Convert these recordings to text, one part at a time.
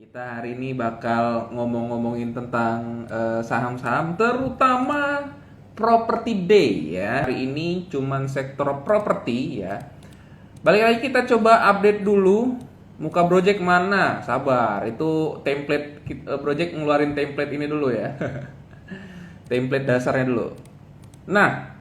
Kita hari ini bakal ngomongin tentang saham-saham terutama property day ya. Hari ini cuman sektor properti ya. Balik lagi kita coba update dulu. Muka project mana? Sabar, itu template project ngeluarin template ini dulu ya. Template dasarnya dulu. Nah,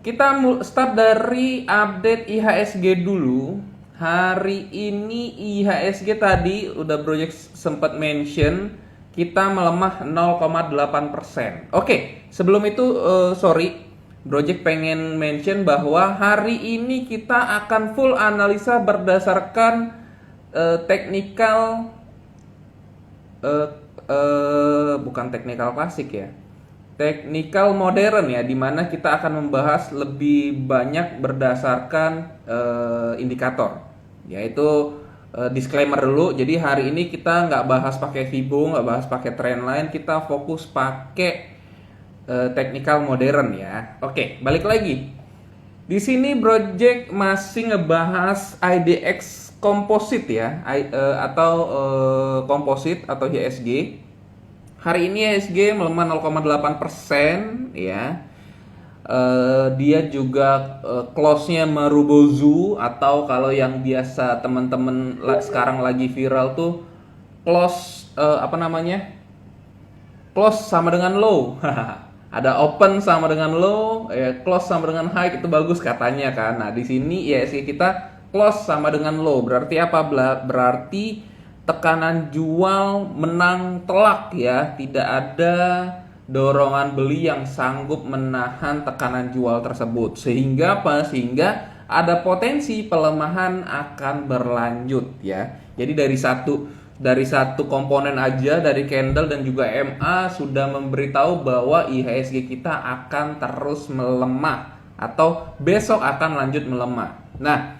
kita start dari update IHSG dulu. Hari ini IHSG tadi udah project sempat mention kita melemah 0,8%. Oke, sebelum itu sorry, Project pengen mention bahwa hari ini kita akan full analisa berdasarkan teknikal bukan teknikal klasik ya. Teknikal modern ya, dimana kita akan membahas lebih banyak berdasarkan indikator, yaitu disclaimer dulu. Jadi hari ini kita nggak bahas pakai Fibo, nggak bahas pakai trendline, kita fokus pakai teknikal modern ya. Oke, balik lagi. Di sini Project masih ngebahas IDX Composite ya, atau Composite atau IHSG. Hari ini IHSG melemah 0,8% ya. Dia juga close-nya Marubozu, atau kalau yang biasa teman-teman sekarang lagi viral tuh close apa namanya? Close sama dengan low. Ada open sama dengan low, ya close sama dengan high, itu bagus katanya kan. Nah, di sini ya sih kita close sama dengan low. Berarti apa? Berarti tekanan jual menang telak ya. Tidak ada dorongan beli yang sanggup menahan tekanan jual tersebut. Sehingga apa? Sehingga ada potensi pelemahan akan berlanjut ya. Jadi dari satu komponen aja, dari candle dan juga MA sudah memberitahu bahwa IHSG kita akan terus melemah atau besok akan lanjut melemah. Nah,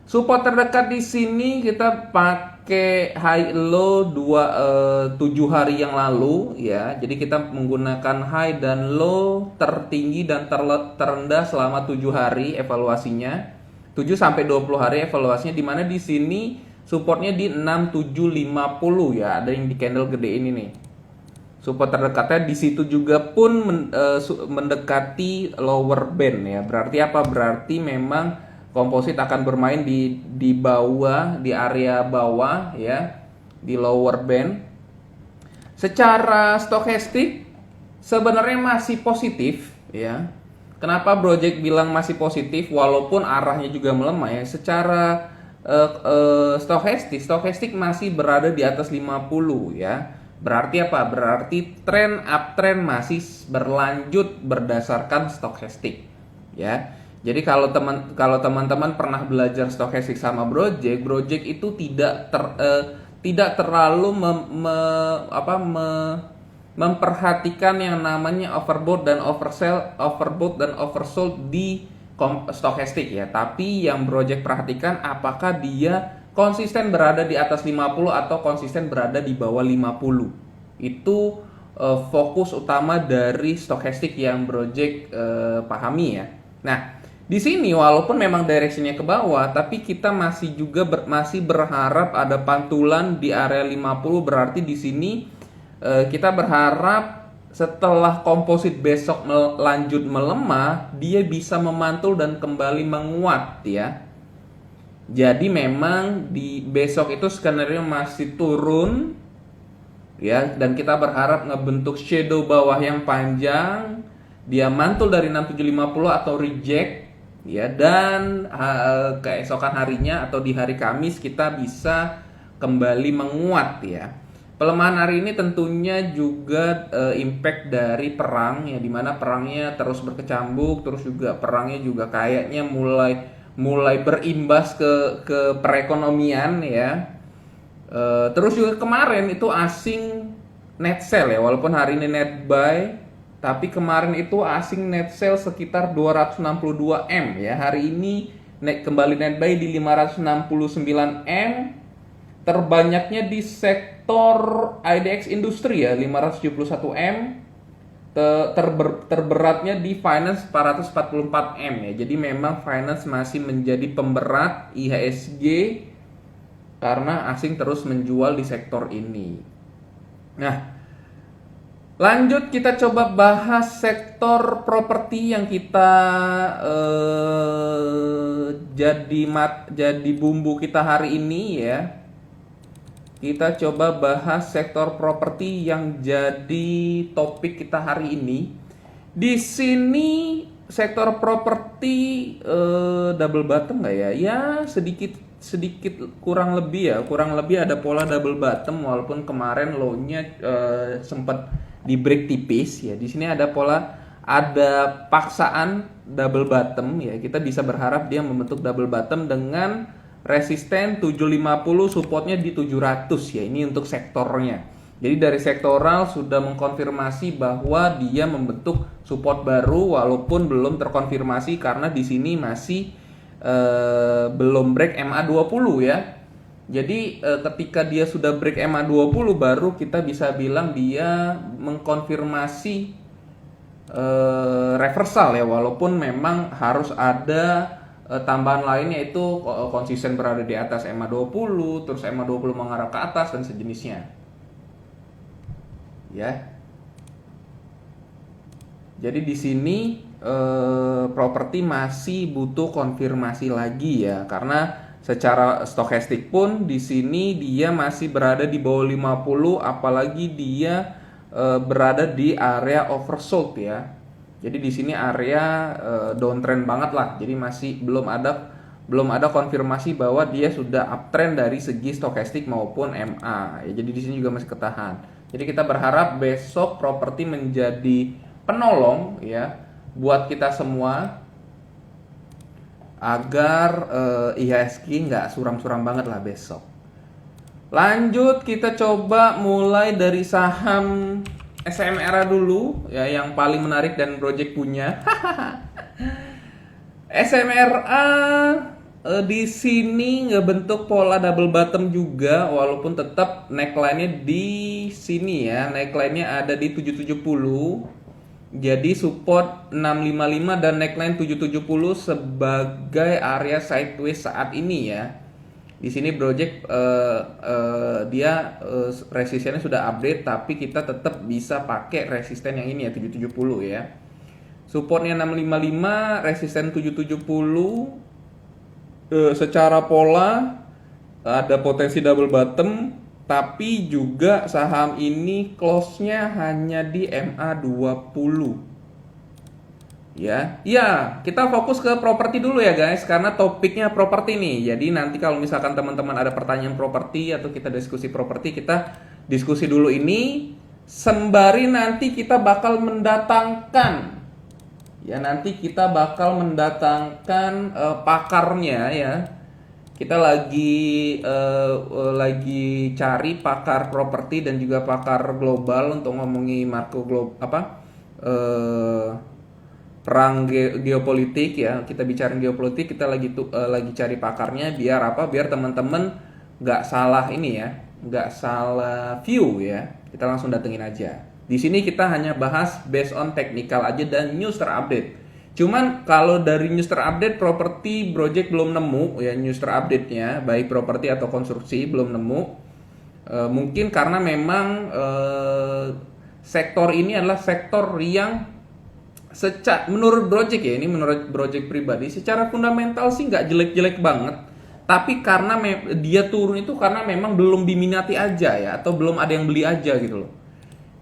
support terdekat di sini kita pakai high low 7 hari yang lalu ya. Jadi kita menggunakan high dan low tertinggi dan terendah selama 7 hari evaluasinya. 7 sampai 20 hari evaluasinya, di mana di sini supportnya di 6750 ya, ada yang di candle gede ini nih. Support terdekatnya di situ juga pun mendekati lower band ya. Berarti apa? Berarti memang komposit akan bermain di bawah, di area bawah ya, di lower band. Secara stokastik sebenarnya masih positif ya. Kenapa Project bilang masih positif walaupun arahnya juga melemah ya? Secara stokastik masih berada di atas 50 ya. Berarti apa? Berarti tren uptrend masih berlanjut berdasarkan stokastik ya. Jadi kalau teman-teman pernah belajar stokastik sama Project itu tidak terlalu memperhatikan yang namanya overbought dan oversold di stokastik ya. Tapi yang Project perhatikan apakah dia konsisten berada di atas 50 atau konsisten berada di bawah 50. Itu fokus utama dari stokastik yang Project pahami ya. Nah, di sini walaupun memang directionnya ke bawah, tapi kita masih masih berharap ada pantulan di area 50. Berarti di sini kita berharap setelah komposit besok lanjut melemah, dia bisa memantul dan kembali menguat ya. Jadi memang di besok itu skenario masih turun ya, dan kita berharap ngebentuk shadow bawah yang panjang, dia mantul dari 6750 atau reject ya, dan keesokan harinya atau di hari Kamis kita bisa kembali menguat ya. Pelemahan hari ini tentunya juga impact dari perang ya, dimana perangnya terus berkecambuk, terus juga perangnya juga kayaknya mulai berimbas ke perekonomian ya. Terus juga kemarin itu asing net sell ya, walaupun hari ini net buy, tapi kemarin itu asing net sell sekitar 262 M ya. Hari ini kembali net buy di 569 M. Terbanyaknya di sektor IDX industri ya, 571 M. Terberatnya di finance 444 M ya. Jadi memang finance masih menjadi pemberat IHSG karena asing terus menjual di sektor ini. Nah, lanjut kita coba bahas sektor properti yang kita jadi bumbu kita hari ini ya. Kita coba bahas sektor properti yang jadi topik kita hari ini. Di sini sektor properti double bottom nggak ya? Ya sedikit kurang lebih ada pola double bottom walaupun kemarin low-nya sempat di break tipis ya. Di sini ada paksaan double bottom ya. Kita bisa berharap dia membentuk double bottom dengan resisten 750, supportnya di 700 ya. Ini untuk sektornya. Jadi dari sektoral sudah mengkonfirmasi bahwa dia membentuk support baru walaupun belum terkonfirmasi karena di sini masih belum break MA20 ya. Jadi ketika dia sudah break MA20 baru kita bisa bilang dia mengkonfirmasi reversal ya, walaupun memang harus ada tambahan lain, yaitu konsisten berada di atas MA20, terus MA20 mengarah ke atas dan sejenisnya. Ya. Jadi di sini properti masih butuh konfirmasi lagi ya, karena secara stokastik pun di sini dia masih berada di bawah 50, apalagi dia berada di area oversold ya. Jadi di sini area downtrend banget lah. Jadi masih belum ada konfirmasi bahwa dia sudah uptrend dari segi stokastik maupun MA. Ya, jadi di sini juga masih ketahan. Jadi kita berharap besok properti menjadi penolong ya buat kita semua agar IHSG nggak suram-suram banget lah besok. Lanjut kita coba mulai dari saham SMRA dulu ya, yang paling menarik dan Project punya. SMRA di sini ngebentuk pola double bottom juga, walaupun tetap neckline-nya di sini ya. Neckline-nya ada di 770. Jadi support 655 dan neckline 770 sebagai area sideways saat ini ya. Di sini Project dia resistennya sudah update, tapi kita tetap bisa pakai resisten yang ini ya 770 ya. Supportnya 655, resisten 770. Secara pola ada potensi double bottom, tapi juga saham ini close-nya hanya di MA20. Ya, kita fokus ke properti dulu ya guys, karena topiknya properti nih. Jadi nanti kalau misalkan teman-teman ada pertanyaan properti atau kita diskusi properti, kita diskusi dulu ini sembari nanti kita bakal mendatangkan pakarnya ya. Kita lagi cari pakar properti dan juga pakar global untuk ngomongi makro perang geopolitik ya. Kita bicarain geopolitik, kita lagi cari pakarnya biar apa? Biar teman-teman nggak salah ini ya, nggak salah view ya. Kita langsung datengin aja. Di sini kita hanya bahas based on technical aja dan news terupdate. Cuman kalau dari news terupdate properti Project belum nemu ya, news terupdate-nya baik properti atau konstruksi belum nemu. Mungkin karena memang sektor ini adalah sektor yang menurut Project ya, ini menurut Project pribadi, secara fundamental sih nggak jelek-jelek banget, tapi karena dia turun itu karena memang belum diminati aja ya, atau belum ada yang beli aja gitu loh.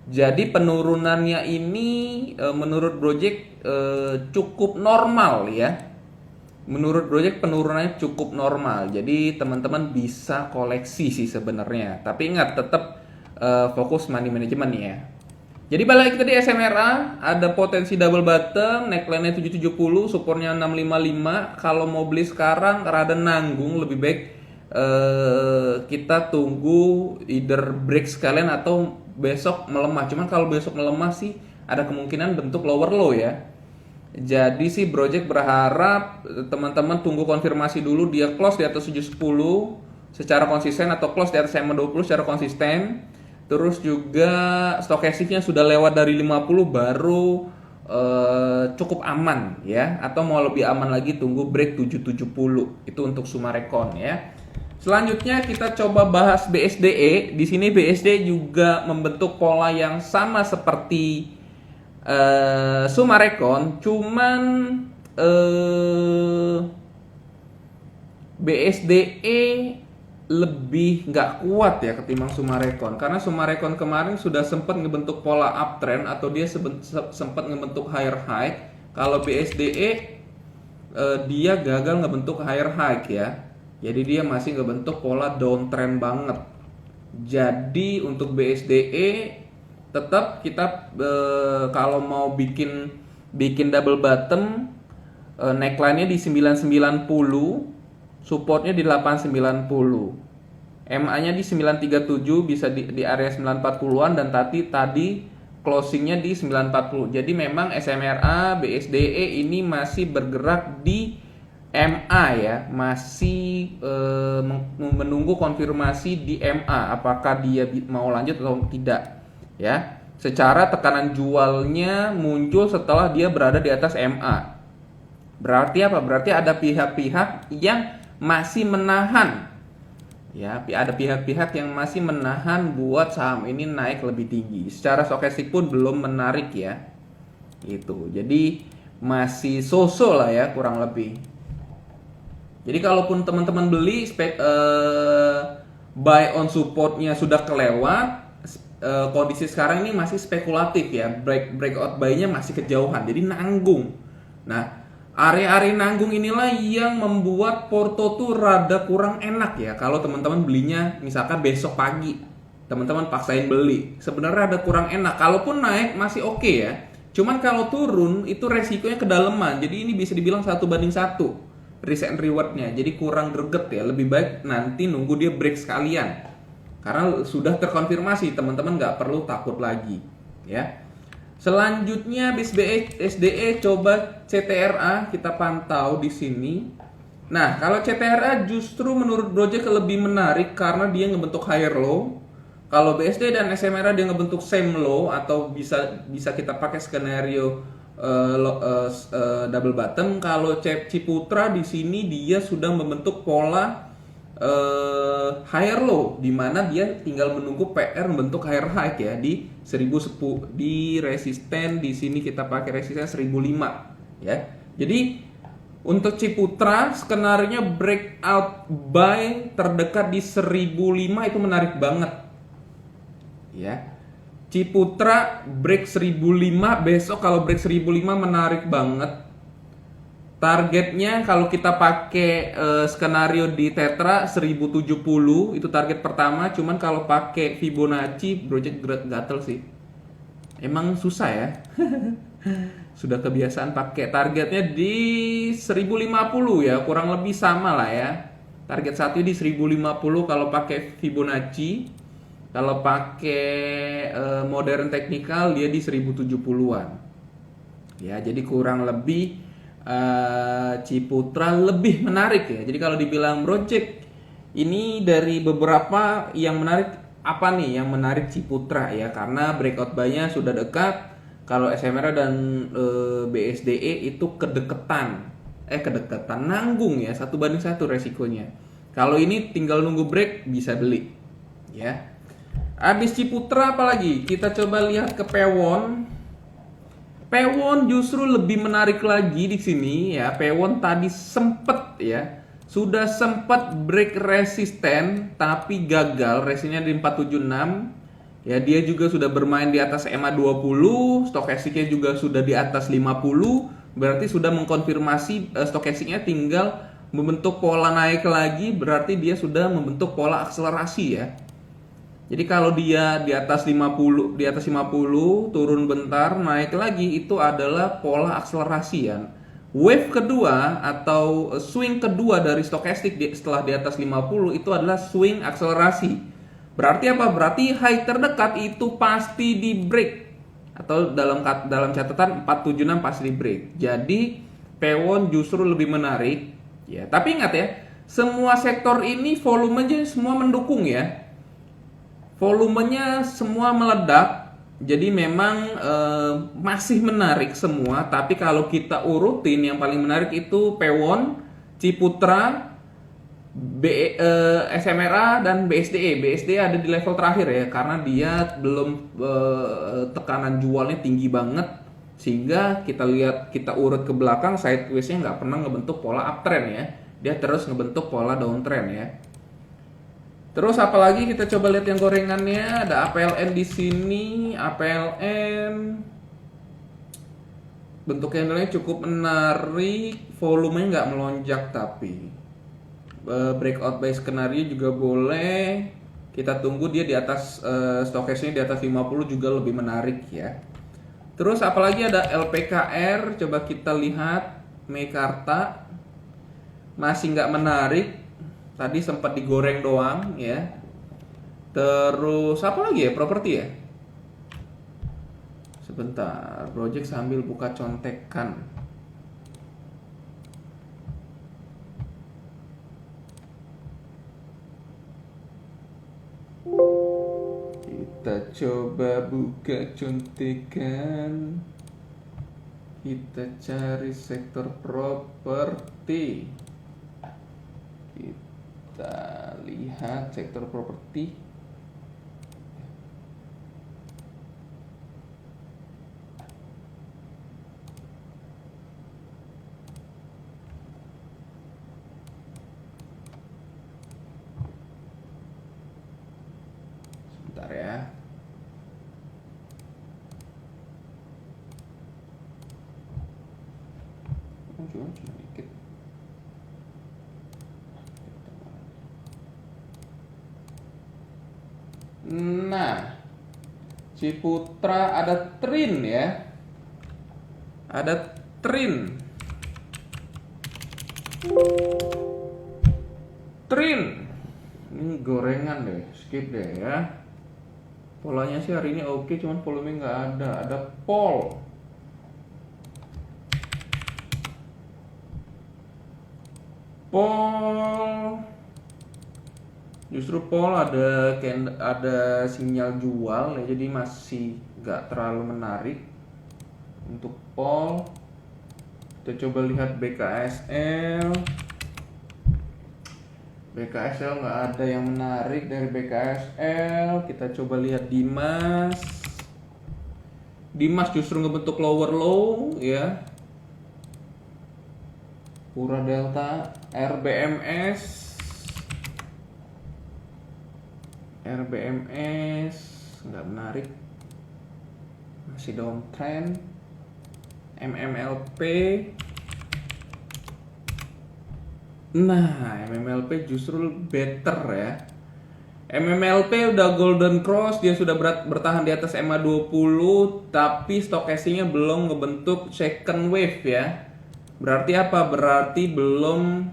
Jadi penurunannya ini menurut Project cukup normal ya. Menurut Project penurunannya cukup normal. Jadi teman-teman bisa koleksi sih sebenarnya. Tapi ingat tetap fokus money management ya. Jadi balik kita di SMRA, ada potensi double bottom, neckline-nya 770, supportnya 655. Kalau mau beli sekarang rada nanggung, lebih baik kita tunggu either break sekalian atau besok melemah. Cuman kalau besok melemah sih ada kemungkinan bentuk lower low ya. Jadi sih Project berharap teman-teman tunggu konfirmasi dulu dia close di atas 710 secara konsisten atau close di atas MA20 secara konsisten. Terus juga stokastiknya sudah lewat dari 50 baru cukup aman ya. Atau mau lebih aman lagi tunggu break 770. Itu untuk Sumarecon ya. Selanjutnya kita coba bahas BSDE. Di sini BSD juga membentuk pola yang sama seperti Sumarecon, cuman BSDE lebih nggak kuat ya ketimbang Sumarecon, karena Sumarecon kemarin sudah sempat ngebentuk pola uptrend atau dia sempat ngebentuk higher high. Kalau BSDE dia gagal ngebentuk higher high ya. Jadi dia masih ngebentuk pola downtrend banget. Jadi untuk BSDE tetap kita kalau mau bikin double bottom, neckline-nya di 990, supportnya di 890, MA-nya di 937, bisa di area 940-an, dan tadi closingnya di 940. Jadi memang SMRA BSDE ini masih bergerak di MA ya, masih menunggu konfirmasi di MA apakah dia mau lanjut atau tidak ya. Secara tekanan jualnya muncul setelah dia berada di atas MA. Berarti apa? Berarti ada pihak-pihak yang masih menahan ya, ada pihak-pihak yang masih menahan buat saham ini naik lebih tinggi. Secara stokastik pun belum menarik ya. Itu. Jadi masih so-so lah ya kurang lebih. Jadi kalaupun teman-teman beli buy on supportnya sudah kelewat, kondisi sekarang ini masih spekulatif ya, breakout buy-nya masih kejauhan, jadi nanggung. Nah, area-area nanggung inilah yang membuat porto tuh rada kurang enak ya. Kalau teman-teman belinya misalkan besok pagi, teman-teman paksain beli, sebenarnya rada kurang enak. Kalaupun naik masih oke ya, cuman kalau turun itu resikonya kedalaman. Jadi ini bisa dibilang 1:1 risk and rewardnya, jadi kurang greget ya. Lebih baik nanti nunggu dia break sekalian, karena sudah terkonfirmasi, teman-teman nggak perlu takut lagi ya. Selanjutnya BSDE coba CTRA kita pantau di sini. Nah, kalau CTRA justru menurut Project lebih menarik karena dia ngebentuk higher low. Kalau BSD dan SMRA dia ngebentuk same low, atau bisa kita pakai skenario double bottom. Kalau Ciputra di sini dia sudah membentuk pola higher low, di mana dia tinggal menunggu PR membentuk higher high ya di 1010, di resisten di sini kita pakai resisten 1005 ya. Jadi untuk Ciputra skenarionya breakout buy terdekat di 1005 itu menarik banget ya. Ciputra break 1005 besok, kalau break 1005 menarik banget. Targetnya kalau kita pakai skenario di Tetra 1070 itu target pertama. Cuman kalau pakai Fibonacci, Project gatel sih. Emang susah ya. Sudah kebiasaan pakai targetnya di 1050 ya, kurang lebih sama lah ya. Target satu di 1050 kalau pakai Fibonacci. Kalau pakai modern technical dia di 1070-an. Ya, jadi kurang lebih Ciputra lebih menarik ya. Jadi kalau dibilang Project ini dari beberapa yang menarik, apa nih yang menarik Ciputra ya, karena breakout buy-nya sudah dekat. Kalau SMRA dan BSDE itu kedekatan nanggung ya, 1:1 resikonya. Kalau ini tinggal nunggu break bisa beli ya. Habis Ciputra apalagi? Kita coba lihat ke Pewon. Pewon justru lebih menarik lagi di sini ya. Pewon tadi sudah sempat break resisten tapi gagal, resistenya di 476. Ya, dia juga sudah bermain di atas MA20, stokastiknya juga sudah di atas 50, berarti sudah mengkonfirmasi stokastiknya tinggal membentuk pola naik lagi, berarti dia sudah membentuk pola akselerasi ya. Jadi kalau dia di atas 50, turun bentar, naik lagi, itu adalah pola akselerasi ya. Wave kedua atau swing kedua dari stokastik setelah di atas 50 itu adalah swing akselerasi. Berarti apa? Berarti high terdekat itu pasti di break, atau dalam catatan 476 pasti di break. Jadi Pewon justru lebih menarik ya. Tapi ingat ya, semua sektor ini volumenya semua mendukung ya. Volumenya semua meledak, jadi memang masih menarik semua. Tapi kalau kita urutin, yang paling menarik itu Pewon, Ciputra, SMRA dan BSDE. BSDE ada di level terakhir ya, karena dia belum tekanan jualnya tinggi banget, sehingga kita urut ke belakang sideways-nya nggak pernah ngebentuk pola uptrend ya, dia terus ngebentuk pola downtrend ya. Terus apalagi kita coba lihat yang gorengannya, ada APLN di sini. APLN bentuk candlenya cukup menarik, volumenya nggak melonjak tapi breakout by skenario juga boleh. Kita tunggu dia di atas stokasnya di atas 50 juga lebih menarik ya. Terus apalagi ada LPKR, coba kita lihat Meikarta masih nggak menarik. Tadi sempat digoreng doang ya. Terus apa lagi ya, properti ya? Sebentar, project sambil buka contekan. Kita coba buka contekan. Kita cari sektor properti. Kita lihat sektor properti. Sebentar ya. Cuma dikit. Nah, Ciputra ada Trin ya. Ada Trin. Ini gorengan deh, skip deh ya. Polanya sih hari ini oke, cuman volume nggak ada. Ada Pol. Justru Pol ada sinyal jual ya, jadi masih nggak terlalu menarik untuk Pol. Kita coba lihat BKSL. BKSL nggak ada yang menarik dari BKSL. Kita coba lihat Dimas. Dimas justru ngebentuk lower low ya. Pura Delta, RBMS nggak menarik, masih downtrend. MMLP, nah MMLP justru better ya. MMLP udah golden cross, dia sudah bertahan di atas MA20, tapi stokastiknya belum ngebentuk second wave ya. Berarti apa? Berarti belum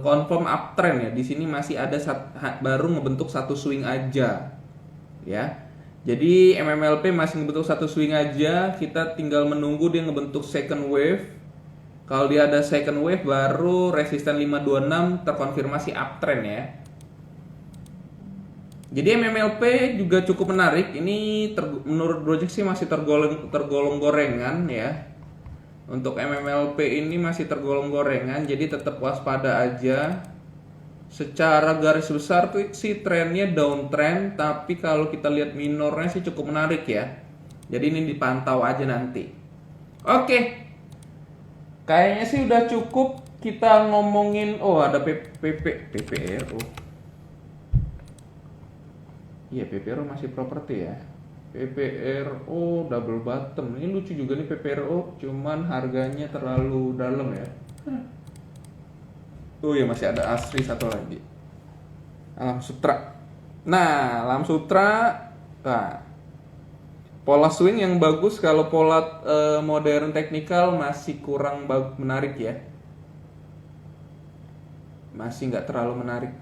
confirm uptrend ya. Di sini masih ada baru ngebentuk satu swing aja, ya. Jadi MMLP masih ngebentuk satu swing aja. Kita tinggal menunggu dia ngebentuk second wave. Kalau dia ada second wave, baru resisten 526 terkonfirmasi uptrend ya. Jadi MMLP juga cukup menarik. Ini menurut project sih masih tergolong gorengan ya. Untuk MMLP ini masih tergolong gorengan, jadi tetap waspada aja. Secara garis besar tuh sih trennya downtrend, tapi kalau kita lihat minornya sih cukup menarik ya. Jadi ini dipantau aja nanti. Oke, kayaknya sih udah cukup kita ngomongin. Oh, ada PPRO. Iya, PPRO masih properti ya. PPRO double bottom. Ini lucu juga nih PPRO, cuman harganya terlalu dalam ya. Oh ya, masih ada Asri satu lagi. Alam Sutra. Nah, Alam Sutra, nah, pola swing yang bagus. Kalau pola modern technical masih kurang menarik ya. Masih nggak terlalu menarik.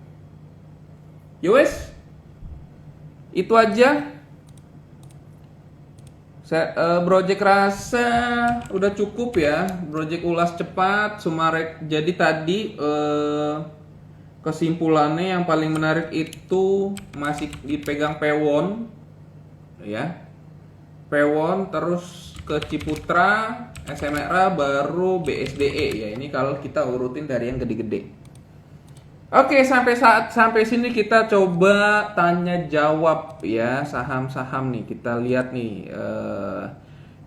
Yowes, itu aja. Project rasa udah cukup ya. Project ulas cepat, sumarek. Jadi tadi kesimpulannya yang paling menarik itu masih dipegang Pewon, ya. Pewon, terus ke Ciputra, SMRA, baru BSDE ya. Ini kalau kita urutin dari yang gede-gede. Oke, sampai sini kita coba tanya jawab ya saham-saham nih. Kita lihat nih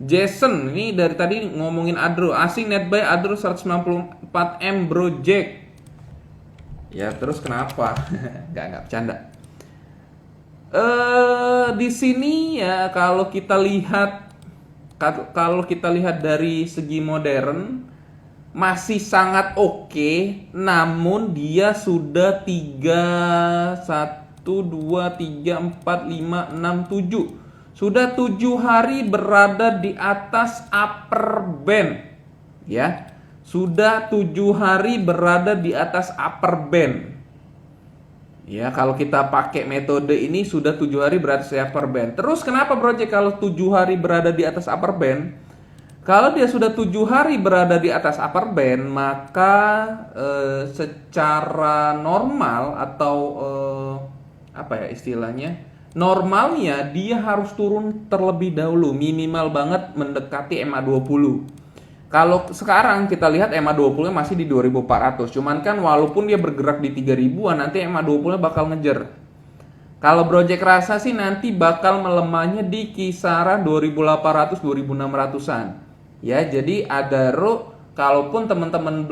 Jason ini dari tadi ngomongin Adro, asing net buy Adro 194M Bro Jack. Ya, terus kenapa? Nggak bercanda. Di sini ya kalau kita lihat dari segi modern masih sangat oke, namun dia sudah 1 2 3 4 5 6 7 sudah 7 hari berada di atas upper band ya. Sudah 7 hari berada di atas upper band. Ya, kalau kita pakai metode ini sudah 7 hari berada di upper band. Terus kenapa Project kalau 7 hari berada di atas upper band? Kalau dia sudah 7 hari berada di atas upper band, maka secara normal atau apa ya istilahnya? Normalnya dia harus turun terlebih dahulu, minimal banget mendekati MA20. Kalau sekarang kita lihat MA20-nya masih di 2400. Cuman kan walaupun dia bergerak di 3000-an, nanti MA20-nya bakal ngejer. Kalau Project rasa sih nanti bakal melemahnya di kisaran 2800 2600-an. Ya, jadi Adaro kalaupun teman-teman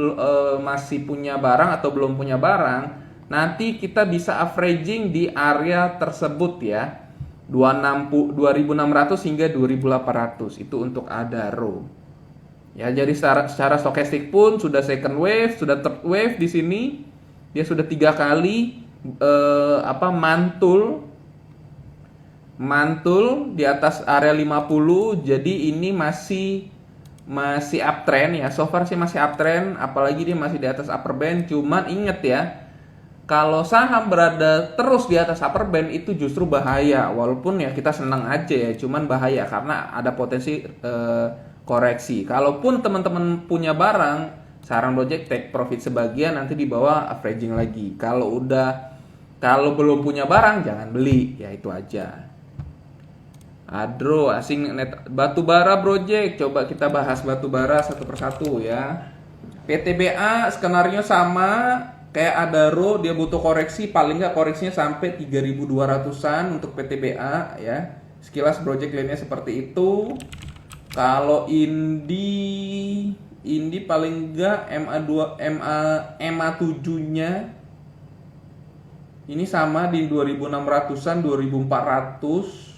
masih punya barang atau belum punya barang, nanti kita bisa averaging di area tersebut ya. 2600 hingga 2800 itu untuk Adaro. Ya, jadi secara stokastik pun sudah second wave, sudah third wave di sini. Dia sudah 3 kali mantul di atas area 50. Jadi ini masih uptrend ya, so far sih masih uptrend, apalagi dia masih di atas upper band. Cuman inget ya, kalau saham berada terus di atas upper band itu justru bahaya. Walaupun ya kita senang aja ya, cuman bahaya karena ada potensi koreksi. Kalaupun teman-teman punya barang, saran Project take profit sebagian, nanti di bawah averaging lagi. Kalau belum punya barang jangan beli, ya itu aja. Adro asing net batubara Project, coba kita bahas batubara satu persatu ya. PTBA skenario sama kayak Adaro, dia butuh koreksi, paling nggak koreksinya sampai 3200-an untuk PTBA ya. Sekilas Project lainnya seperti itu. Kalau Indi paling enggak MA7-nya ini sama di 2600-an, 2400.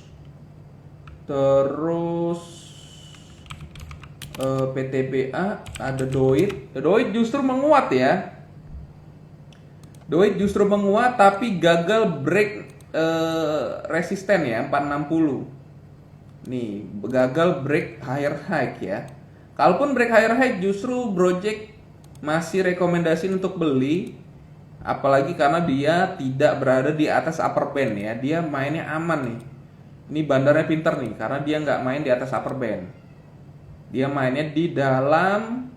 Terus PTBA ada Doit justru menguat ya. Doit justru menguat tapi gagal break resisten ya 460. Nih, gagal break higher high ya. Kalaupun break higher high justru Project masih rekomendasi untuk beli, apalagi karena dia tidak berada di atas upper band ya. Dia mainnya aman nih. Ini bandarnya pinter nih karena dia nggak main di atas upper band. Dia mainnya di dalam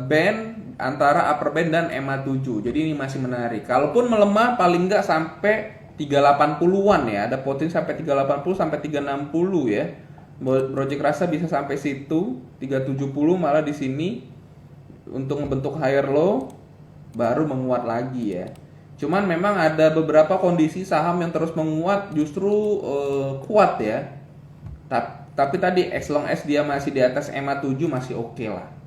band antara upper band dan MA7. Jadi ini masih menarik. Kalaupun melemah paling nggak sampai 380-an ya, ada potensi sampai 380 sampai 360 ya. Project rasa bisa sampai situ, 370 malah di sini untuk membentuk higher low baru menguat lagi ya. Cuman memang ada beberapa kondisi saham yang terus menguat justru kuat ya. Tapi tadi as long as dia masih di atas MA7 masih oke lah.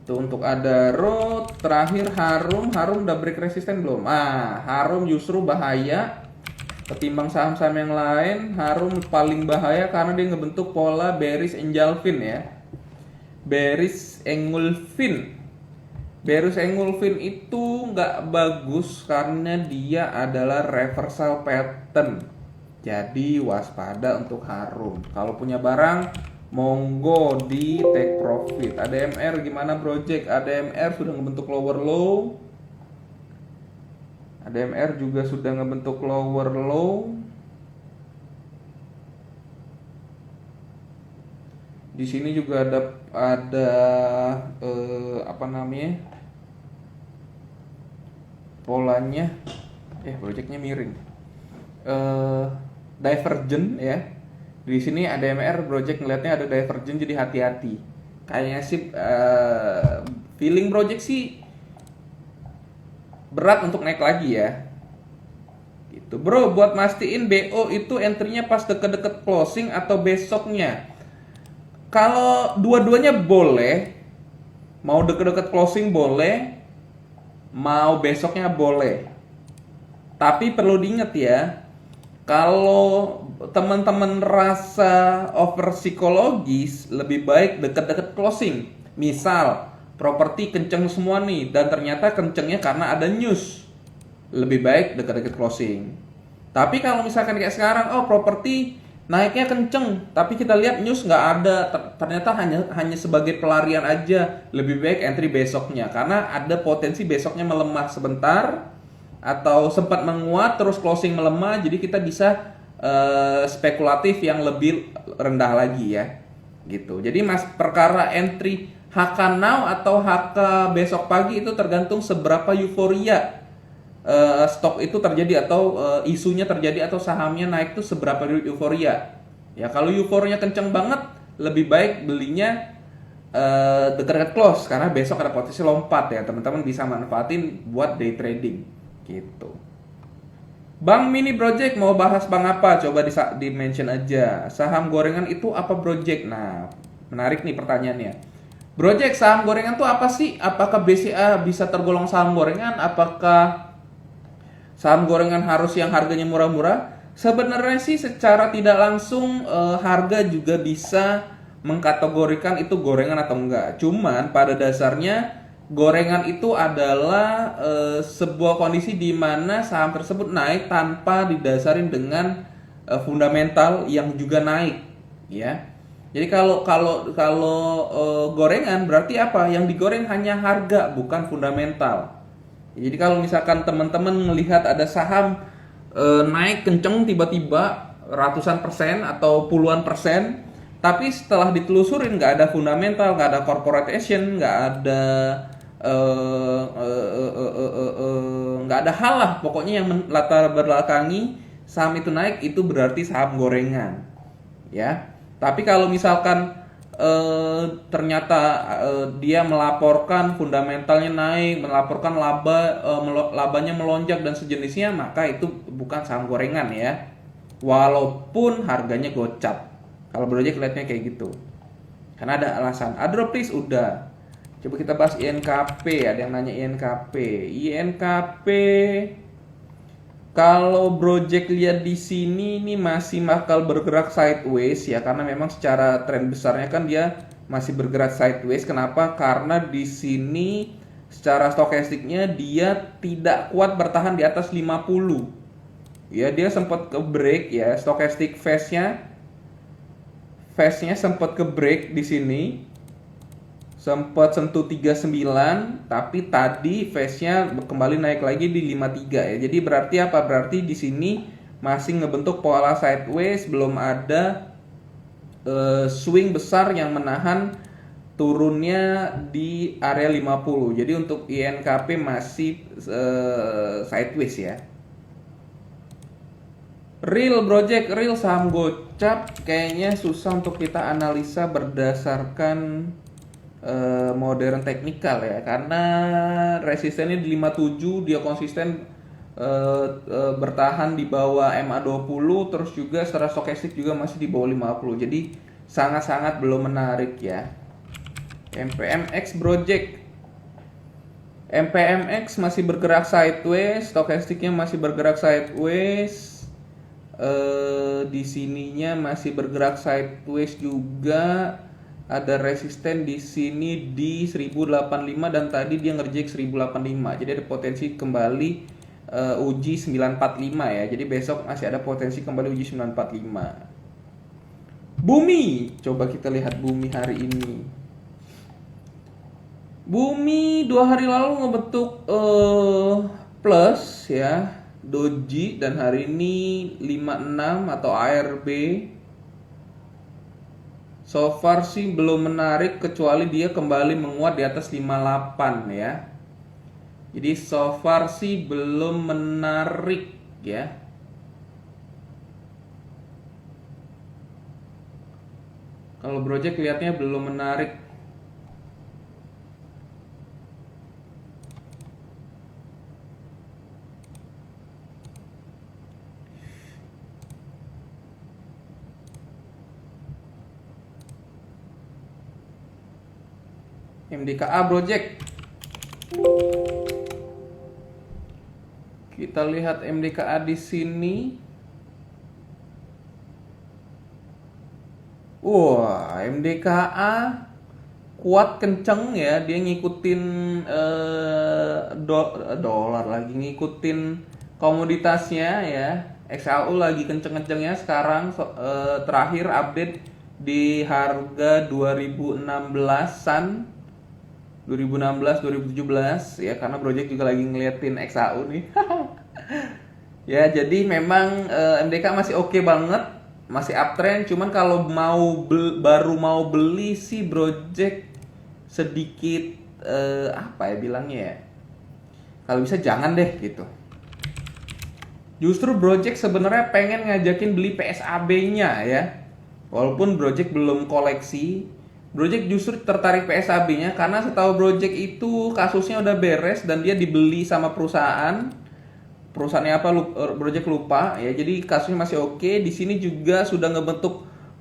Itu untuk Adaro. Terakhir Harum udah break resisten belum? Harum justru bahaya ketimbang saham-saham yang lain. Harum paling bahaya karena dia ngebentuk pola bearish engulfing ya. Bearish engulfing itu nggak bagus karena dia adalah reversal pattern. Jadi waspada untuk Harum. Kalau punya barang monggo di take profit. ADMR gimana Project? ADMR sudah ngebentuk lower low. ADMR juga sudah ngebentuk lower low. Di sini juga ada apa namanya? Polanya Projectnya miring. Divergent ya. Di sini ADMR Project ngelihatnya ada divergent, jadi hati-hati. Kayaknya sih feeling Project sih berat untuk naik lagi ya. Gitu. Bro, buat mastiin BO itu entry-nya pas deket-deket closing atau besoknya. Kalau dua-duanya boleh, mau deket-deket closing boleh, mau besoknya boleh. Tapi perlu diingat ya, kalau teman-teman rasa over psikologis, lebih baik deket-deket closing. Misal, properti kenceng semua nih, dan ternyata kencengnya karena ada news. Lebih baik dekat-dekat closing. Tapi kalau misalkan kayak sekarang, oh properti naiknya kenceng, tapi kita lihat news nggak ada, ternyata hanya sebagai pelarian aja. Lebih baik entry besoknya, karena ada potensi besoknya melemah sebentar atau sempat menguat terus closing melemah, jadi kita bisa spekulatif yang lebih rendah lagi ya, gitu. Jadi mas perkara entry HK now atau HK besok pagi itu tergantung seberapa euforia stok itu terjadi atau isunya terjadi atau sahamnya naik tuh seberapa euforia. Ya kalau euforianya kenceng banget, lebih baik belinya dekat close karena besok ada potensi lompat ya. Teman-teman bisa manfaatin buat day trading gitu. Bang Mini Project mau bahas bang apa? Coba di mention aja. Saham gorengan itu apa Project? Nah, menarik nih pertanyaannya. Project, saham gorengan tuh apa sih? Apakah BCA bisa tergolong saham gorengan? Apakah saham gorengan harus yang harganya murah-murah? Sebenarnya sih secara tidak langsung harga juga bisa mengkategorikan itu gorengan atau enggak. Cuman pada dasarnya gorengan itu adalah sebuah kondisi di mana saham tersebut naik tanpa didasarin dengan fundamental yang juga naik, ya. Jadi kalau gorengan berarti apa? Yang digoreng hanya harga, bukan fundamental. Jadi kalau misalkan teman-teman melihat ada saham naik kenceng tiba-tiba ratusan persen atau puluhan persen, tapi setelah ditelusurin nggak ada fundamental, nggak ada corporate action, nggak ada hal lah pokoknya yang latar belakangi saham itu naik, itu berarti saham gorengan, ya. Tapi kalau misalkan ternyata dia melaporkan fundamentalnya naik, melaporkan labanya melonjak dan sejenisnya, maka itu bukan saham gorengan ya. Walaupun harganya gocap. Kalau Project lihatnya kayak gitu. Karena ada alasan. Adropris udah. Coba kita bahas INKP, ada yang nanya INKP. INKP kalau Project lihat di sini ini masih bakal bergerak sideways ya, karena memang secara tren besarnya kan dia masih bergerak sideways. Kenapa? Karena di sini secara stokastiknya dia tidak kuat bertahan di atas 50. Ya, dia sempat ke break ya, stokastik phase-nya sempat ke break di sini. Sempat sentuh 39, tapi tadi phase-nya kembali naik lagi di 53 ya. Jadi berarti apa? Berarti di sini masih ngebentuk pola sideways, belum ada swing besar yang menahan turunnya di area 50. Jadi untuk INKP masih sideways ya. Real saham gocap kayaknya susah untuk kita analisa berdasarkan modern teknikal ya, karena resistennya di 57, dia konsisten bertahan di bawah MA20, terus juga secara stokastik juga masih di bawah 50. Jadi sangat-sangat belum menarik ya. MPMX masih bergerak sideways, stokastiknya masih bergerak sideways. Di sininya masih bergerak sideways juga. Ada resisten di sini di 1085 dan tadi dia ngerjek 1085. Jadi ada potensi kembali uji 945 ya. Jadi besok masih ada potensi kembali uji 945. Bumi, coba kita lihat Bumi hari ini. Bumi 2 hari lalu ngebentuk plus ya, doji, dan hari ini 56 atau ARB. So far sih belum menarik kecuali dia kembali menguat di atas 58 ya. Jadi so far sih belum menarik ya. Kalau Project lihatnya belum menarik. MDKA Project. Kita lihat MDKA di sini. Wah, MDKA kuat kenceng ya, dia ngikutin dolar lagi, ngikutin komoditasnya ya. XAU lagi kenceng-kencengnya sekarang, terakhir update di harga 2016-an 2016 2017 ya, karena Project juga lagi ngeliatin XAU nih. Ya, jadi memang MDK masih oke banget, masih uptrend. Cuman kalau baru mau beli sih Project sedikit apa ya bilangnya ya, kalau bisa jangan deh gitu. Justru Project sebenarnya pengen ngajakin beli PSAB-nya ya. Walaupun Project belum koleksi, Project justru tertarik PSAB-nya karena setahu Project itu kasusnya udah beres dan dia dibeli sama perusahaannya apa, Project lupa ya. Jadi kasusnya masih oke. Di sini juga sudah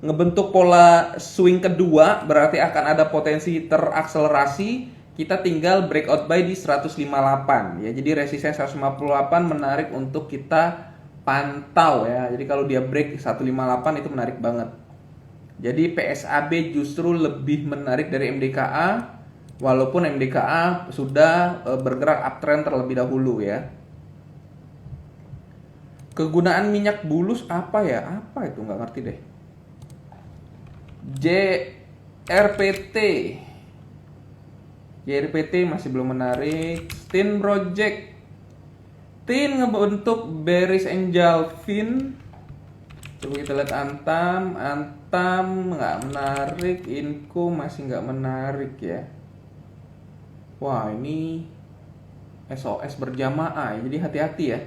ngebentuk pola swing kedua, berarti akan ada potensi terakselerasi. Kita tinggal breakout buy di 158 ya. Jadi resisten 158 menarik untuk kita pantau ya. Jadi kalau dia break 158 itu menarik banget. Jadi PSAB justru lebih menarik dari MDKA, walaupun MDKA sudah bergerak uptrend terlebih dahulu ya. Kegunaan minyak bulus apa ya? Apa itu? Nggak ngerti deh. JRPT masih belum menarik. Tin Project. Tin ngebentuk bearish angel fin. Coba kita lihat Antam nggak menarik. Inco masih nggak menarik ya. Wah, ini SOS berjamaah ya, jadi hati-hati ya.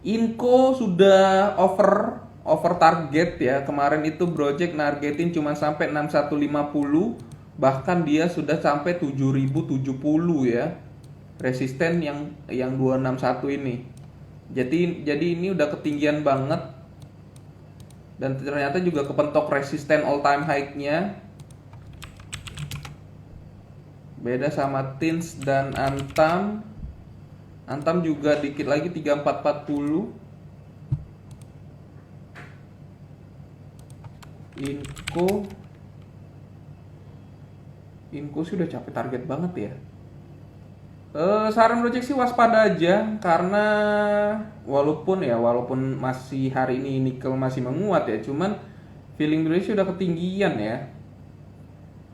Inco sudah over target ya. Kemarin itu Project nargetin cuma sampai 6150, bahkan dia sudah sampai 7070 ya. Resisten yang 261 ini. Jadi ini udah ketinggian banget. Dan ternyata juga kepentok resisten all time high-nya. Beda sama Tins dan Antam. Antam juga dikit lagi 3440. Inco sudah capai target banget ya. Saran Project sih waspada aja, karena walaupun masih hari ini nikel masih menguat ya, cuman feeling dulu sudah ketinggian ya.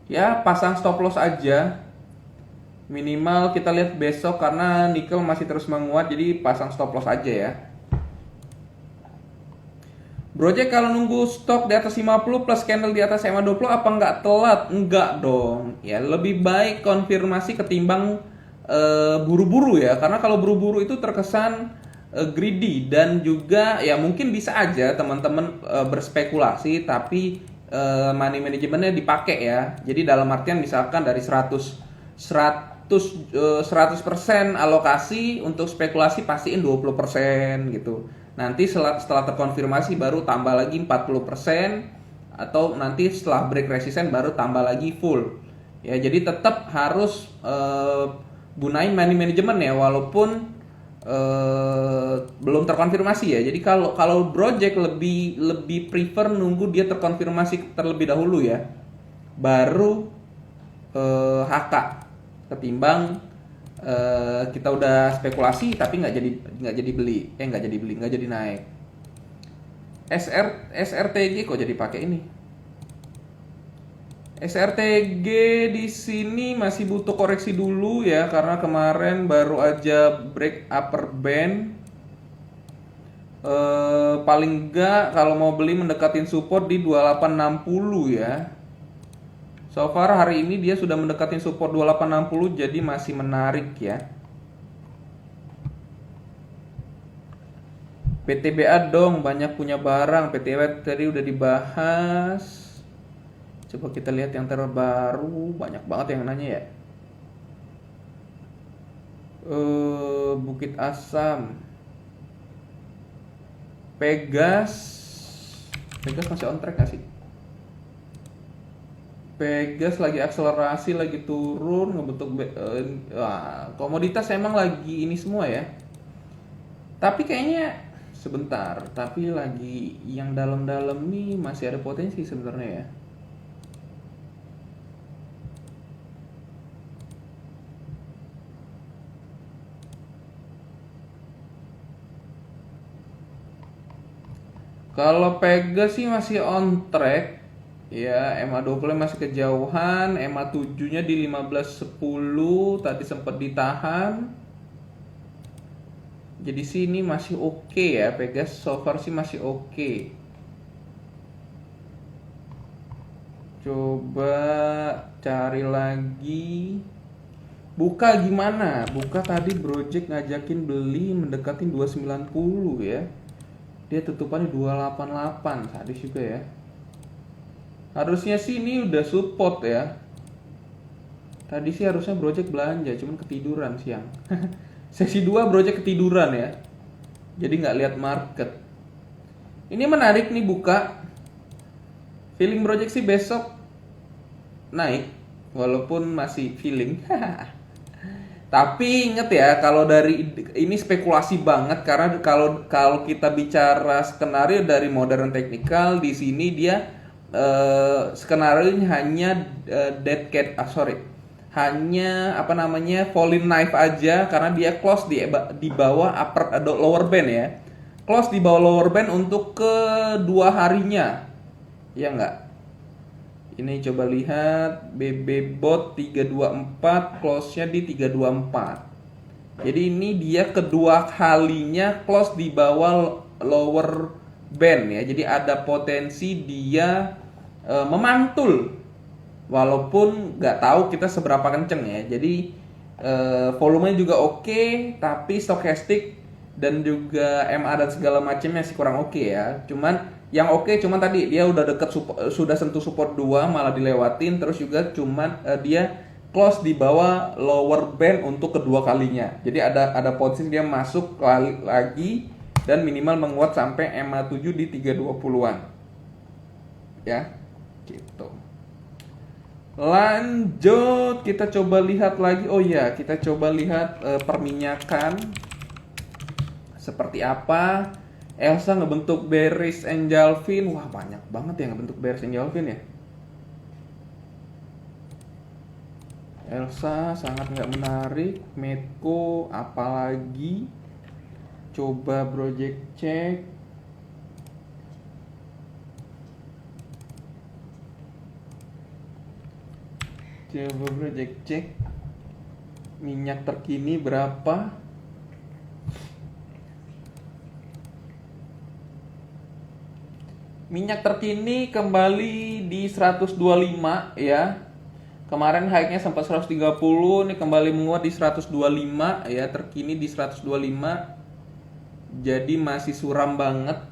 Ya pasang stop loss aja. Minimal kita lihat besok karena nikel masih terus menguat, jadi pasang stop loss aja ya. Project kalau nunggu stok di atas 50 plus candle di atas EMA 20 apa nggak telat? Enggak dong. Ya lebih baik konfirmasi ketimbang buru-buru ya. Karena kalau buru-buru itu terkesan greedy, dan juga ya mungkin bisa aja teman-teman berspekulasi tapi money managementnya dipakai ya. Jadi dalam artian misalkan dari 100% alokasi untuk spekulasi, pastiin 20% gitu. Nanti setelah terkonfirmasi baru tambah lagi 40%, atau nanti setelah break resisten baru tambah lagi full. Ya, jadi tetap harus gunain money management ya, walaupun belum terkonfirmasi ya. Jadi kalau Project lebih prefer nunggu dia terkonfirmasi terlebih dahulu ya, baru HK, ketimbang kita udah spekulasi tapi nggak jadi naik. SRTG kok jadi pakai ini. SRTG di sini masih butuh koreksi dulu ya, karena kemarin baru aja break upper band. Paling enggak kalau mau beli mendekatin support di 2860 ya. So far hari ini dia sudah mendekatin support 2860, jadi masih menarik ya. PTBA dong, banyak punya barang. PTBA tadi udah dibahas. Coba kita lihat yang terbaru, banyak banget yang nanya ya. Bukit Asam, Pegas masih on track gak sih? Pegas lagi akselerasi, lagi turun, ngebentuk komoditas emang lagi ini semua ya. Tapi kayaknya sebentar, tapi lagi yang dalam-dalam nih masih ada potensi sebenarnya ya. Kalau Pegas sih masih on track ya, MA20 masih kejauhan, MA7-nya di 15.10 tadi sempat ditahan. Jadi sini masih oke ya, Pegas so far sih masih oke. Coba cari lagi. Buka gimana? Buka tadi Project ngajakin beli mendekatin 290 ya. Dia tutupannya 288, sadis juga ya. Harusnya sih ini udah support ya. Tadi sih harusnya Project belanja, cuman ketiduran siang. Sesi 2 Project ketiduran ya. Jadi nggak lihat market. Ini menarik nih buka. Feeling Project sih besok naik, walaupun masih feeling. Tapi inget ya, kalau dari ini spekulasi banget karena kalau kita bicara skenario dari modern technical di sini dia skenario hanya dead cat hanya apa namanya falling knife aja karena dia close di bawah upper lower band ya. Close di bawah lower band untuk kedua harinya. Ya enggak? Ini coba lihat BB bot 324 close-nya di 324. Jadi ini dia kedua kalinya close di bawah lower band ya. Jadi ada potensi dia memantul. Walaupun nggak tahu kita seberapa kenceng ya. Jadi volumenya juga oke, tapi stokastik dan juga MA dan segala macamnya masih kurang oke ya. Yang oke cuman tadi dia udah deket sudah sentuh support 2 malah dilewatin, terus juga cuman dia close di bawah lower band untuk kedua kalinya. Jadi ada potensi dia masuk lagi dan minimal menguat sampai MA7 di 320-an. Ya, gitu. Lanjut kita coba lihat lagi. Oh ya, kita coba lihat perminyakan seperti apa. Elsa ngebentuk bearish engulfing. Wah, banyak banget yang ngebentuk bearish engulfing ya. Elsa sangat nggak menarik. Medco apalagi. Coba project check. Coba project check. Minyak terkini berapa? Minyak terkini kembali di 125 ya. Kemarin high-nya sempat 130, ini kembali menguat di 125 ya, terkini di 125. Jadi masih suram banget.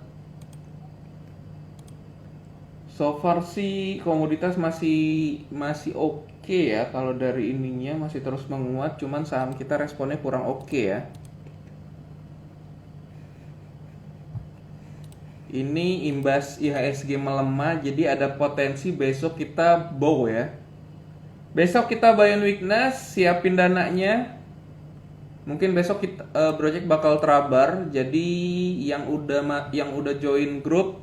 So far sih komoditas masih oke ya, kalau dari ininya masih terus menguat, cuman saham kita responnya kurang oke ya. Ini imbas IHSG melemah, jadi ada potensi besok kita bow ya. Besok kita buy on weakness, siapin dananya. Mungkin besok kita project bakal trabar. Jadi yang udah join grup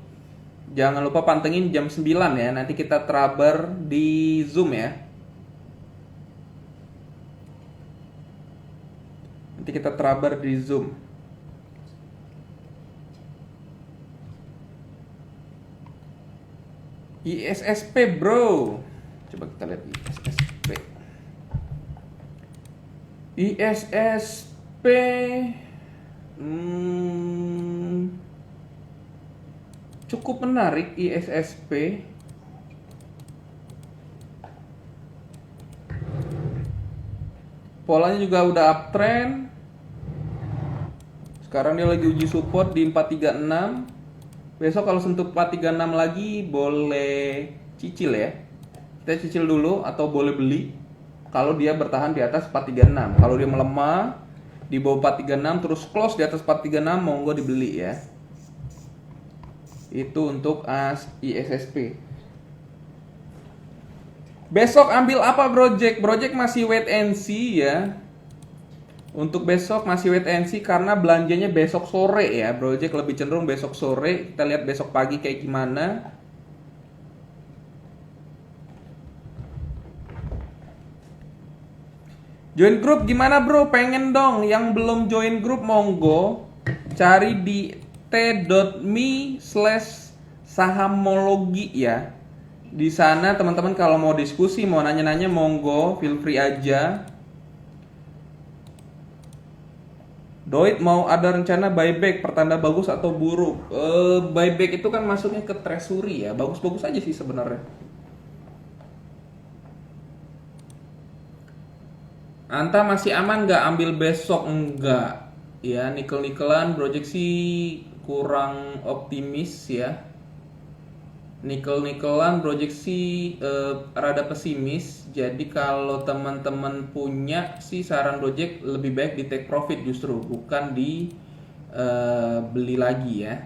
jangan lupa pantengin jam 9 ya. Nanti kita trabar di Zoom ya. Nanti kita trabar di Zoom. ISSP bro, coba kita lihat ISSP. ISSP cukup menarik ISSP. Polanya juga udah uptrend. Sekarang dia lagi uji support di 436. Besok kalau sentuh 436 lagi boleh cicil ya. Kita cicil dulu atau boleh beli kalau dia bertahan di atas 436. Kalau dia melemah di bawah 436 terus close di atas 436, monggo dibeli ya. Itu untuk ISSP. Besok ambil apa Project? Project masih wait and see ya. Untuk besok masih wait and see karena belanjanya besok sore ya. Project lebih cenderung besok sore. Kita lihat besok pagi kayak gimana. Join grup gimana bro? Pengen dong. Yang belum join grup monggo cari di t.me/sahamologi ya. Di sana teman-teman kalau mau diskusi, mau nanya-nanya monggo, feel free aja. Doit mau ada rencana buyback, pertanda bagus atau buruk? Buyback itu kan masuknya ke treasury ya. Bagus-bagus aja sih sebenarnya. Anta masih aman nggak ambil besok? Enggak ya, nikel-nikelan project sih kurang optimis ya. Nikel-nikelan project sih rada pesimis. Jadi kalau teman-teman punya sih saran project lebih baik di take profit justru, bukan di beli lagi ya.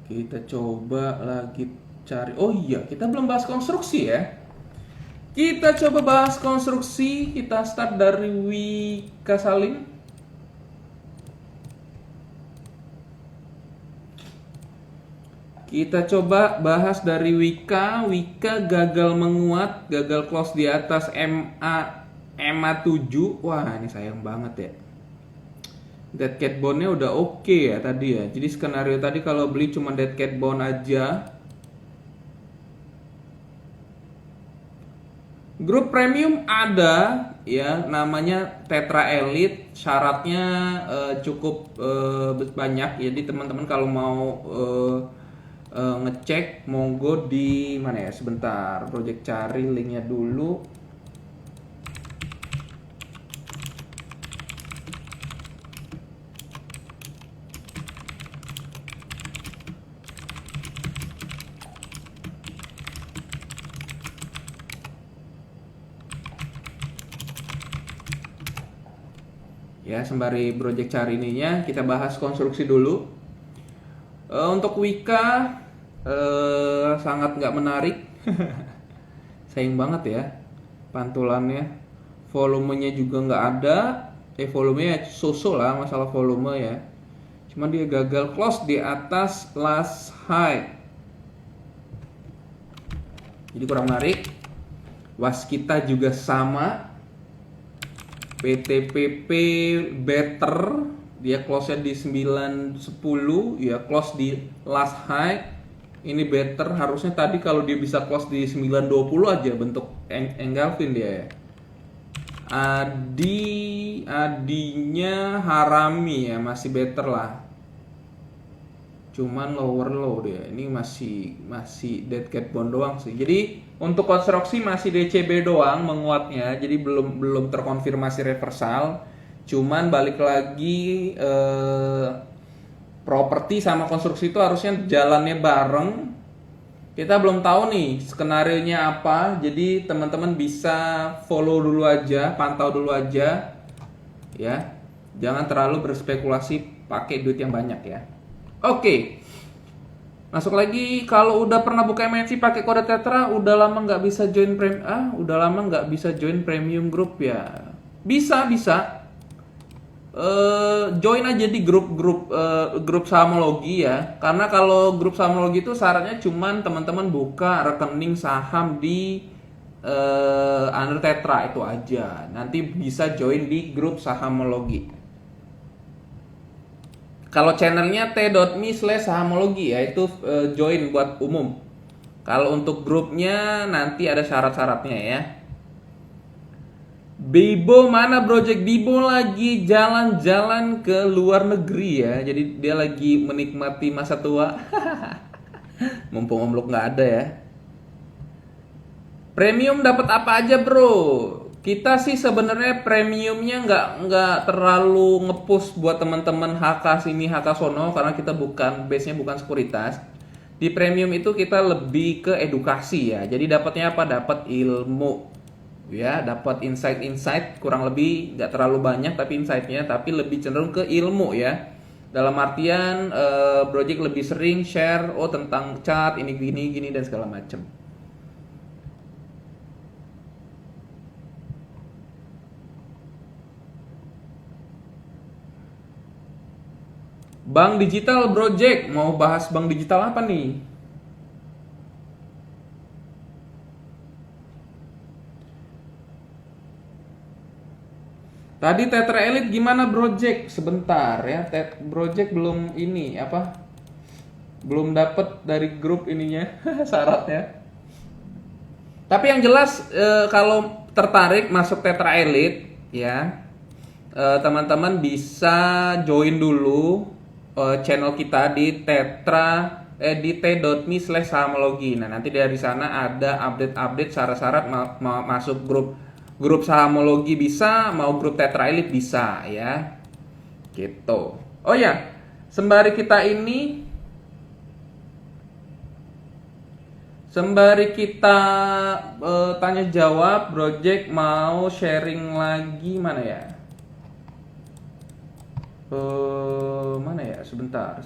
Kita coba lagi cari. Oh iya, kita belum bahas konstruksi ya. Kita coba bahas konstruksi. Kita start dari Wika Salim. Kita coba bahas dari Wika. Wika gagal menguat, gagal close di atas MA 7. Wah, ini sayang banget ya. Dead cat bond-nya udah oke ya tadi ya. Jadi skenario tadi kalau beli cuma dead cat bond aja. Grup premium ada ya, namanya Tetra Elite. Syaratnya cukup banyak. Jadi teman-teman kalau mau ngecek monggo di mana ya, sebentar project cari linknya dulu. Ya, sembari project cari ininya kita bahas konstruksi dulu. Untuk Wika sangat nggak menarik. Sayang banget ya pantulannya, volumenya juga nggak ada. Volumenya so-so lah, masalah volume ya. Cuman dia gagal close di atas last high, jadi kurang menarik. Waskita juga sama. PTPP better, dia close-nya di 910 ya, close di last high. Ini better, harusnya tadi kalau dia bisa close di 920 aja bentuk engulfing dia ya. Adinya Harami ya, masih better lah. Cuman lower low dia. Ini masih dead cat bond doang sih. Jadi untuk konstruksi masih DCB doang menguatnya. Jadi belum terkonfirmasi reversal. Cuman balik lagi properti sama konstruksi itu harusnya jalannya bareng. Kita belum tahu nih skenarionya apa. Jadi teman-teman bisa follow dulu aja, pantau dulu aja ya. Jangan terlalu berspekulasi pakai duit yang banyak ya. Oke. Masuk lagi, kalau udah pernah buka MNC pakai kode Tetra, udah lama nggak bisa join premium group ya. Bisa. Join aja di grup sahamologi ya. Karena kalau grup sahamologi itu syaratnya cuman teman-teman buka rekening saham di under Tetra itu aja. Nanti bisa join di grup sahamologi. Kalau channelnya t.me/sahamologi ya, itu join buat umum. Kalau untuk grupnya nanti ada syarat-syaratnya ya. Bibo mana Project? Bibo lagi jalan-jalan ke luar negeri ya. Jadi dia lagi menikmati masa tua. Mumpung Om Luk nggak ada ya. Premium dapat apa aja bro? Kita sih sebenarnya premiumnya nggak terlalu ngepush buat teman-teman HK sini HK sono, karena kita base-nya bukan sekuritas. Di premium itu kita lebih ke edukasi ya. Jadi dapatnya apa? Dapat ilmu ya, dapat insight kurang lebih, nggak terlalu banyak tapi insight-nya, tapi lebih cenderung ke ilmu ya. Dalam artian Project lebih sering share tentang chart ini gini gini dan segala macam. Bank digital Project, mau bahas bank digital apa nih? Tadi Tetra Elite gimana Project? Sebentar ya, Project belum ini apa? Belum dapet dari grup ininya syaratnya. Tapi yang jelas kalau tertarik masuk Tetra Elite ya, teman-teman bisa join dulu channel kita di di t.me/sahamologi. Nah, nanti dari sana ada update-update syarat-syarat masuk grup sahamologi bisa, mau grup Tetra Elite bisa ya. Gitu. Oh ya, sembari kita tanya jawab, Project mau sharing lagi mana ya? Mana ya? Sebentar.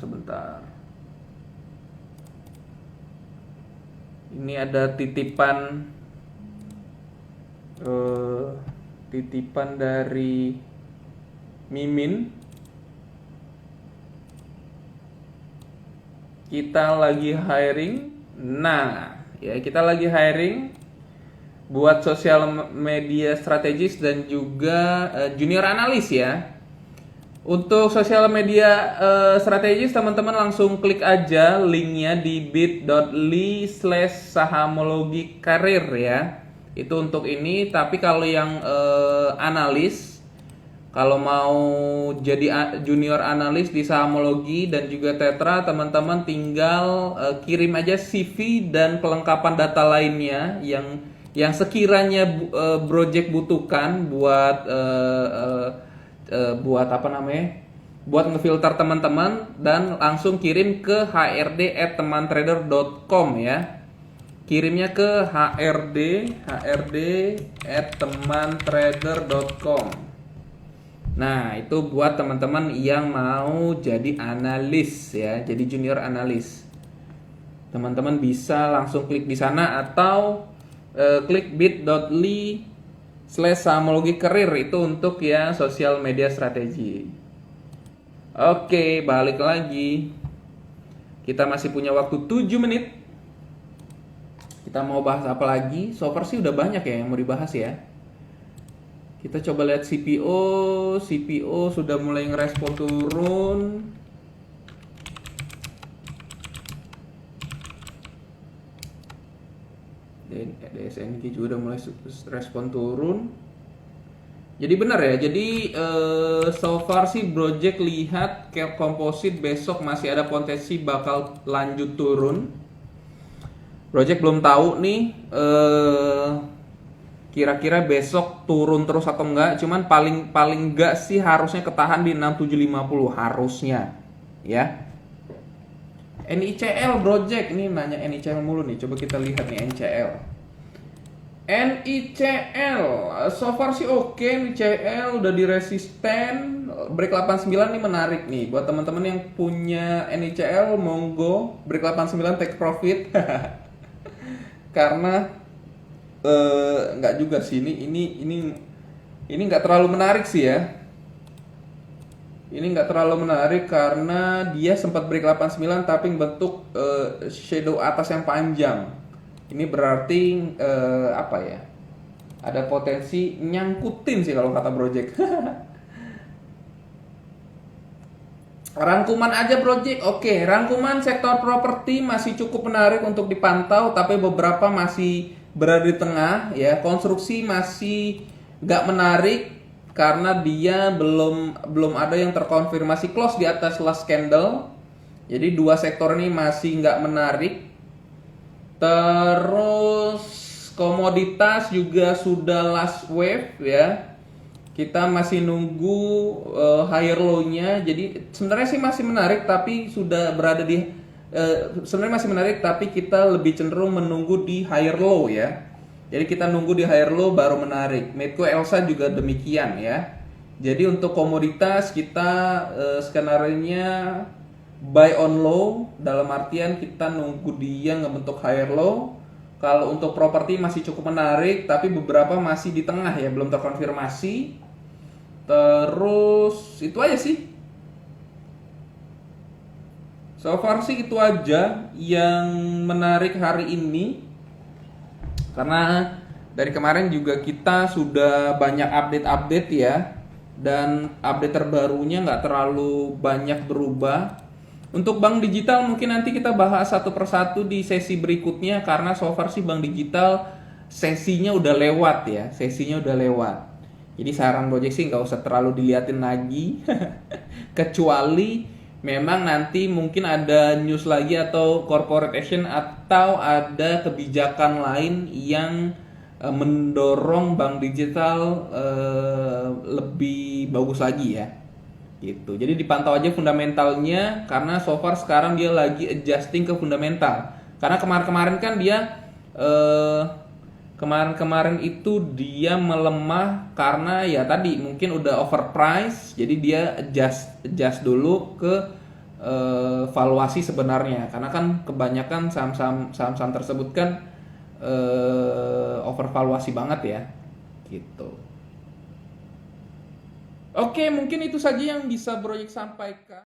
Ini ada titipan dari Mimin. Kita lagi hiring. Nah, ya kita lagi hiring buat sosial media strategis dan juga junior analis ya. Untuk sosial media strategis teman-teman langsung klik aja linknya di bit.ly/sahamologi karir ya. Itu untuk ini. Tapi kalau yang analis, kalau mau jadi junior analis di sahamologi dan juga Tetra, teman-teman tinggal kirim aja CV dan kelengkapan data lainnya yang sekiranya Project butuhkan buat apa namanya? Buat ngefilter teman-teman, dan langsung kirim ke hrd@temantrader.com ya. Kirimnya ke hrd@temantrader.com. Nah, itu buat teman-teman yang mau jadi analis ya, jadi junior analis. Teman-teman bisa langsung klik di sana atau klik bit.ly/sahamologi karir, itu untuk ya sosial media strategi. Oke, balik lagi. Kita masih punya waktu 7 menit. Kita mau bahas apa lagi? So far sih udah banyak ya yang mau dibahas ya. Kita coba lihat CPO sudah mulai ngerespon turun. Dan DSNG juga udah mulai respon turun. Jadi benar ya. Jadi so far sih Project lihat Cap Composite besok masih ada potensi bakal lanjut turun. Project belum tahu nih kira-kira besok turun terus atau enggak. Cuman paling enggak sih harusnya ketahan di 6750 harusnya ya. NICL Project, ini nanya NICL mulu nih. Coba kita lihat nih NICL. So far sih oke. NICL udah di resisten. Break 89 nih menarik nih. Buat teman-teman yang punya NICL, monggo break 89 take profit. Karena nggak juga sih, ini nggak terlalu menarik sih ya. Ini nggak terlalu menarik karena dia sempat break 89 tapi bentuk shadow atas yang panjang. Ini berarti apa ya? Ada potensi nyangkutin sih kalau kata Project. Rangkuman aja Project. Oke, rangkuman sektor properti masih cukup menarik untuk dipantau, tapi beberapa masih berada di tengah ya. Konstruksi masih nggak menarik karena dia belum ada yang terkonfirmasi close di atas last candle. Jadi dua sektor ini masih nggak menarik. Terus komoditas juga sudah last wave ya. Kita masih nunggu higher low-nya. Jadi sebenarnya sih masih menarik, tapi sudah berada di sebenarnya masih menarik, tapi kita lebih cenderung menunggu di higher low ya. Jadi kita nunggu di higher low baru menarik. Medco Elsa juga demikian ya. Jadi untuk komoditas kita skenario-nya buy on low, dalam artian kita nunggu dia ngebentuk higher low. Kalau untuk properti masih cukup menarik, tapi beberapa masih di tengah ya, belum terkonfirmasi. Terus itu aja sih. So far sih itu aja yang menarik hari ini. Karena dari kemarin juga kita sudah banyak update-update ya. Dan update terbarunya nggak terlalu banyak berubah. Untuk bank digital mungkin nanti kita bahas satu persatu di sesi berikutnya. Karena so far sih bank digital sesinya udah lewat ya. Sesinya udah lewat. Jadi saran Gojek sih nggak usah terlalu diliatin lagi. Kecuali memang nanti mungkin ada news lagi atau corporate action atau ada kebijakan lain yang mendorong bank digital lebih bagus lagi ya. Gitu. Jadi dipantau aja fundamentalnya karena so far sekarang dia lagi adjusting ke fundamental. Karena kemarin-kemarin kan dia kemarin-kemarin itu dia melemah karena ya tadi mungkin udah overprice, jadi dia adjust dulu ke valuasi sebenarnya, karena kan kebanyakan saham-saham tersebut kan overvaluasi banget ya gitu. Oke, mungkin itu saja yang bisa Bro Yik sampaikan.